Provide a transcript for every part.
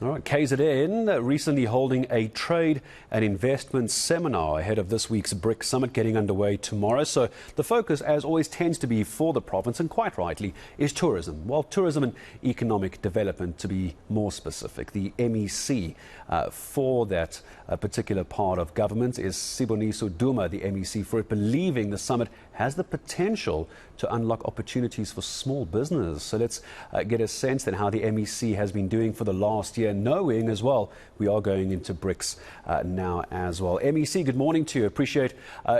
All right, KZN recently holding a trade and investment seminar ahead of this week's BRICS Summit getting underway tomorrow. So the focus, as always, tends to be for the province, and quite rightly, is tourism. Well, tourism and economic development, to be more specific. The MEC for that particular part of government is Siboniso Duma, the MEC for it, believing the summit has the potential to unlock opportunities for small business. So let's get a sense then how the MEC has been doing for the last year, knowing as well we are going into BRICS now as well. MEC, good morning to you. Appreciate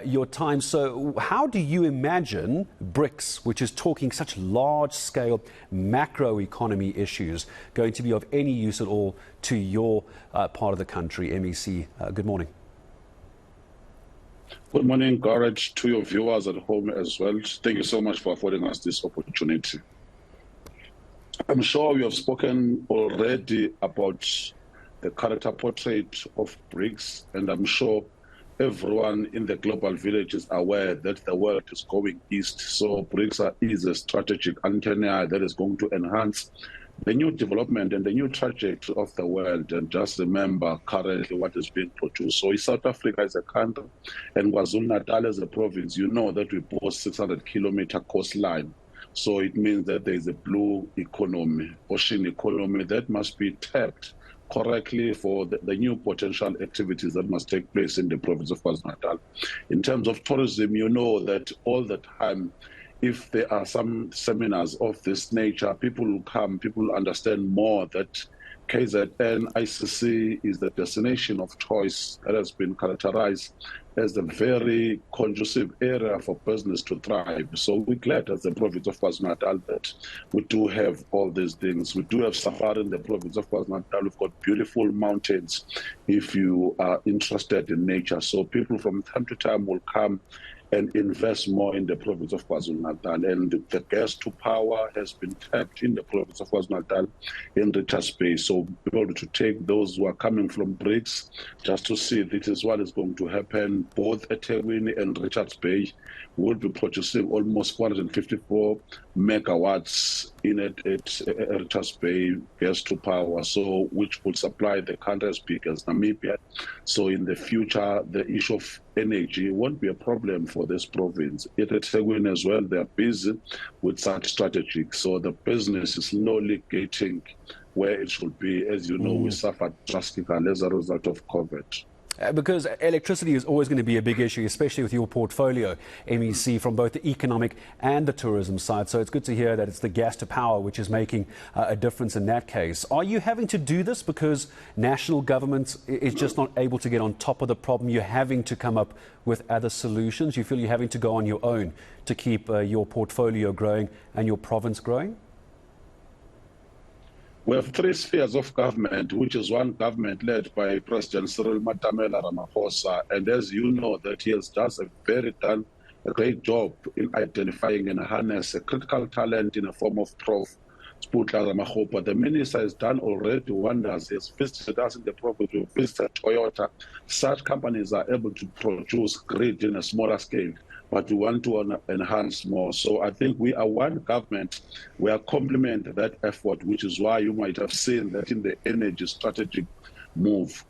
your time. So how do you imagine BRICS, which is talking such large-scale macroeconomy issues, going to be of any use at all to your part of the country? MEC, good morning. Good morning, Garrett, to your viewers at home as well. Thank you so much for affording us this opportunity. I'm sure you have spoken already about the character portrait of BRICS, and I'm sure everyone in the global village is aware that the world is going east. So BRICS is a strategic antenna that is going to enhance the new development and the new trajectory of the world. And just remember currently what is being produced. So South Africa is a country and KwaZulu-Natal as a province, you know that we boast 600-kilometer coastline. So it means that there is a blue economy, ocean economy that must be tapped correctly for the new potential activities that must take place in the province of KwaZulu-Natal. In terms of tourism, you know that all the time, if there are some seminars of this nature, people will come, people will understand more that KZN ICC is the destination of choice that has been characterized as a very conducive area for business to thrive. So we're glad as the province of KwaZulu-Natal that we do have all these things. We do have safari in the province of KwaZulu-Natal. We've got beautiful mountains if you are interested in nature. So people from time to time will come and invest more in the province of KwaZulu-Natal. And the gas to power has been tapped in the province of KwaZulu-Natal in Richards Bay. So be able to take those who are coming from BRICS just to see this is what is going to happen. Both eThekwini and Richards Bay will be producing almost 454 megawatts in it at Richards Bay gas to power, so which will supply the country as big as Namibia. So in the future, the issue of energy won't be a problem for this province. At eThekwini as well, they are busy with such strategies. So the business is slowly getting where it should be. As you know, we suffered drastically as a result of COVID. Because electricity is always going to be a big issue, especially with your portfolio, MEC, from both the economic and the tourism side. So it's good to hear that it's the gas to power which is making a difference in that case. Are you having to do this because national government is just not able to get on top of the problem? You're having to come up with other solutions? You feel you're having to go on your own to keep your portfolio growing and your province growing? We have three spheres of government, which is one government led by President Cyril Matamela Ramaphosa. And as you know, that he has done a great job in identifying and harness a critical talent in the form of Prof. Sputla Ramakgopa. The minister has done already wonders. He has visited us in the province. We visited Toyota. Such companies are able to produce grid in a smaller scale, but we want to enhance more. So I think we are one government. We are complement that effort, which is why you might have seen that in the energy strategic move,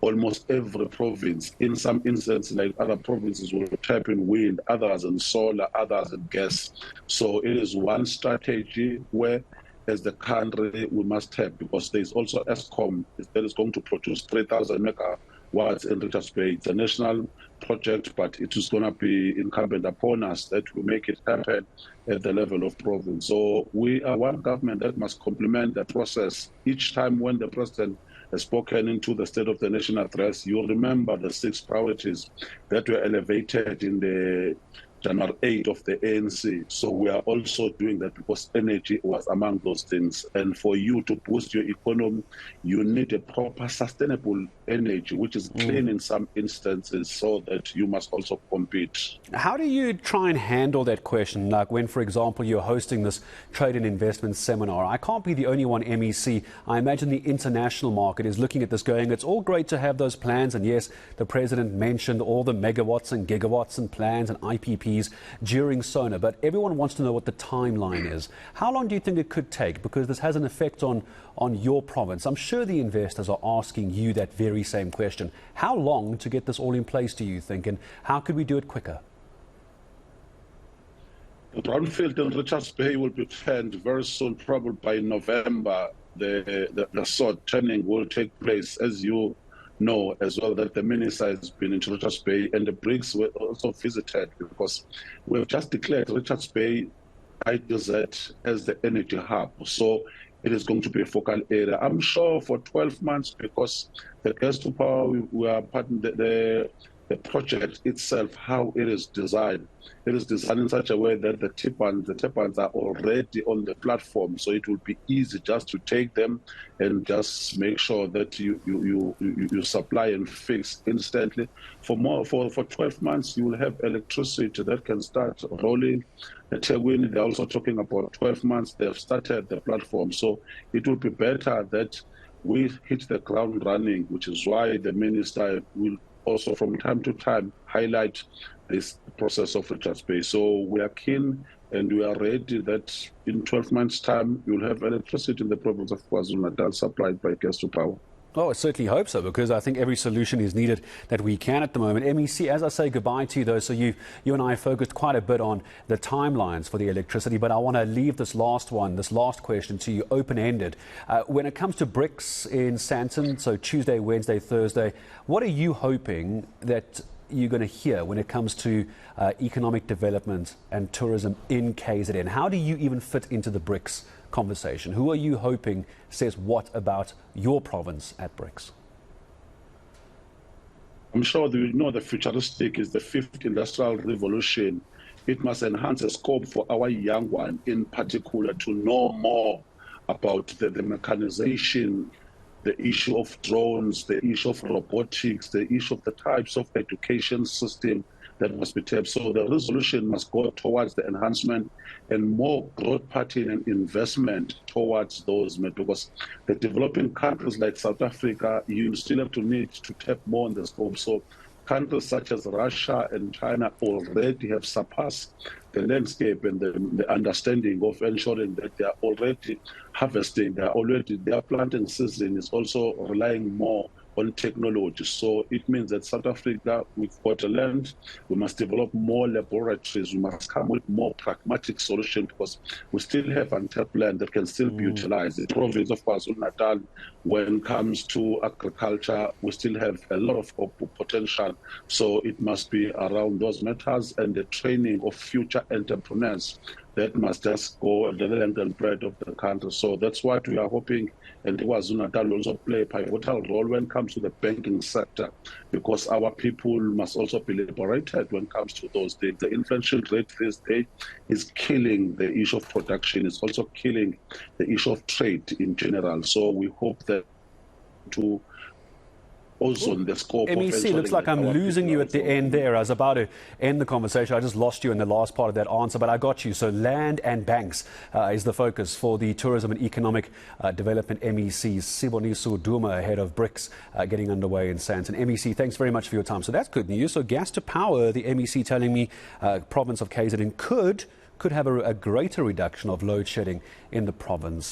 almost every province, in some instances, like other provinces, will tap in wind, others in solar, others in gas. So it is one strategy where, as the country, we must tap, because there is also ESCOM that is going to produce 3,000 megawatts in Richards Bay. It's a national project, but it is going to be incumbent upon us that we make it happen at the level of province. So we are one government that must complement the process. Each time when the president has spoken into the State of the Nation address, you'll remember the 6 priorities that were elevated in the January 8 of the ANC. So we are also doing that because energy was among those things. And for you to boost your economy, you need a proper sustainable energy, which is clean in some instances, so that you must also compete. How do you try and handle that question? Like when, for example, you're hosting this trade and investment seminar. I can't be the only one, MEC. I imagine the international market is looking at this going, it's all great to have those plans. And yes, the president mentioned all the megawatts and gigawatts and plans and IPP MECs during SONA, but everyone wants to know what the timeline is. How long do you think it could take? Because this has an effect on your province. I'm sure the investors are asking you that very same question. How long to get this all in place, do you think, and how could we do it quicker? The brownfield in Richards Bay will be turned very soon, probably by November. The sort turning will take place, as you know as well, that the minister has been in Richards Bay, and the BRICS were also visited, because we've just declared Richards Bay IDZ as the energy hub. So it is going to be a focal area, I'm sure, for 12 months, because the gas to power, we are part of the project itself, how it is designed. It is designed in such a way that the tap-ons are already on the platform, so it will be easy just to take them and just make sure that you supply and fix instantly. For 12 months, you will have electricity that can start rolling. At Tegwini, they're also talking about 12 months. They've started the platform, so it will be better that we hit the ground running, which is why the minister will also from time to time highlight this process of Richards Bay. So we are keen and we are ready that in 12 months' time, you'll have electricity in the province of KwaZulu-Natal supplied by gas to power. Oh, I certainly hope so, because I think every solution is needed that we can at the moment. MEC, as I say goodbye to you, though, so you and I focused quite a bit on the timelines for the electricity, but I want to leave this last question to you open-ended. When it comes to BRICS in Sandton, so Tuesday, Wednesday, Thursday, what are you hoping that you're going to hear when it comes to economic development and tourism in KZN? How do you even fit into the BRICS conversation? Who are you hoping says what about your province at BRICS? I'm sure that you know the futuristic is the fifth industrial revolution. It must enhance the scope for our young one in particular to know more about the mechanization, the issue of drones, the issue of robotics, the issue of the types of education system that must be tapped. So the resolution must go towards the enhancement and more growth pattern and investment towards those, because the developing countries like South Africa, you still have to need to tap more on the scope. So countries such as Russia and China already have surpassed the landscape and the understanding of ensuring that they are already harvesting, their planting season is also relying more on technology. So it means that South Africa, we've got a land, we must develop more laboratories, we must come with more pragmatic solutions, because we still have untapped land that can still be utilized. The province of KwaZulu-Natal, when it comes to agriculture, we still have a lot of potential. So it must be around those matters and the training of future entrepreneurs that must just go the length and breadth of the country. So that's what we are hoping, and KwaZulu-Natal will also play a pivotal role when it comes to the banking sector, because our people must also be liberated when it comes to those things. The inflation rate this day is killing the issue of production, it's also killing the issue of trade in general. So we hope that to also in the scope MEC, looks like I'm losing you at the end there. I was about to end the conversation. I just lost you in the last part of that answer, but I got you. So land and banks is the focus for the Tourism and Economic Development MEC, Siboniso Duma, ahead of BRICS getting underway in Sandton. MEC, thanks very much for your time. So that's good news. So gas to power, the MEC telling me province of KZN could have a greater reduction of load shedding in the province.